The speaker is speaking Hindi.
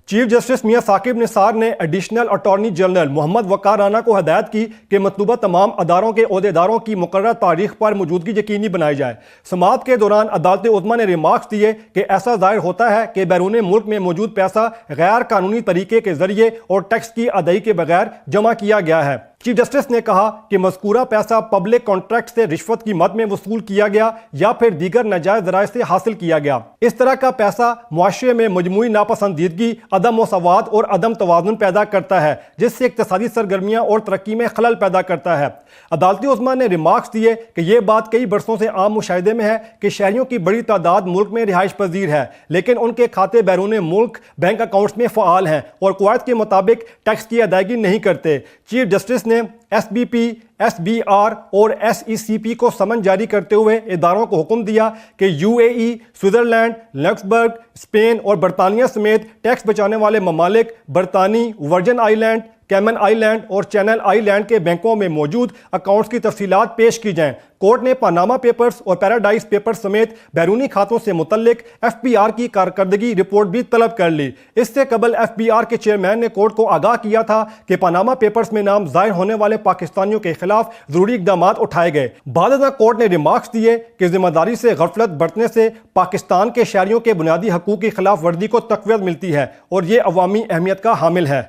चीफ जस्टिस मियां साकिब निसार ने एडिशनल अटॉर्नी जनरल मोहम्मद वकार राना को हदायत की कि मतलूबा तमाम अदारों के ओहदेदारों की मुकर्रर तारीख पर मौजूदगी यकीनी बनाई जाए। समाअत के दौरान अदालत उज़्मा ने रिमार्क्स दिए कि ऐसा जाहिर होता है कि बैरून मुल्क में मौजूद पैसा गैर कानूनी तरीके के जरिए और टैक्स की अदायगी के बगैर जमा किया गया है। चीफ जस्टिस ने कहा कि मज़कूरा पैसा पब्लिक कॉन्ट्रैक्ट से रिश्वत की मद में वसूल किया गया या फिर दीगर नाजायज ज़राए से हासिल किया गया। इस तरह का पैसा मुआशरे में मजमूई नापसंदीदगी, अदम मसावात और अदम तवाज़ुन पैदा करता है, जिससे इक़्तिसादी सरगर्मियाँ और तरक्की में खलल पैदा करता है। अदालती उज़्मा ने रिमार्क्स दिए कि यह बात कई बरसों से आम मुशाहिदे में है कि शहरियों की बड़ी तादाद मुल्क में रिहाइश पजीर है, लेकिन उनके खाते बैरून मुल्क बैंक अकाउंट्स में फ़आल हैं और क़वायद के मुताबिक टैक्स की अदायगी नहीं करते। चीफ जस्टिस ने SBP, SBR और SECP को समन जारी करते हुए इदारों को हुक्म दिया कि UAE, स्विट्ज़रलैंड, लक्सबर्ग, स्पेन और बरतानिया समेत टैक्स बचाने वाले ममालिक बरतानी, वर्जिन आइलैंड, कैमन आइलैंड और चैनल आइलैंड के बैंकों में मौजूद अकाउंट्स की तफसीलात पेश की जाएं। कोर्ट ने पनामा पेपर्स और पैराडाइज पेपर्स समेत बैरूनी खातों से मुतल्लिक FBR की कारकर्दगी रिपोर्ट भी तलब कर ली। इससे कबल FBR के चेयरमैन ने कोर्ट को आगाह किया था कि पनामा पेपर्स में नाम जाहिर होने वाले पाकिस्तानियों के खिलाफ जरूरी इकदाम उठाए गए। बाद कोर्ट ने रिमार्क्स दिए कि जिम्मेदारी से गफलत बरतने से पाकिस्तान के शहरियों के बुनियादी हकूक की खिलाफ वर्जी को तक़वियत मिलती है और ये अवामी अहमियत का हामिल है।